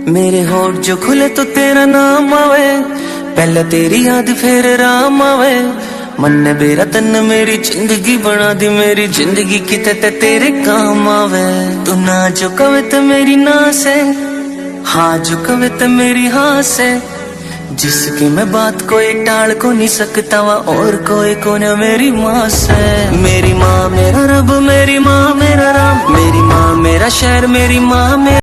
मेरे होठ जो खुले तो तेरा नाम आवे, पहले तेरी याद फिर राम आवे। मन ने बेरा तन मेरी जिंदगी बना दी, मेरी जिंदगी किते तेरे काम आवे। तू ना जो कवे तो मेरी ना से, हाँ जो कवे तो मेरी हाँ से। जिसकी मैं बात कोई टाल को नहीं सकता वा, और कोई को न मेरी माँ से। मेरी माँ मेरा रब, मेरी माँ मेरा राम, मेरी माँ मेरा शहर, मेरी माँ मेरा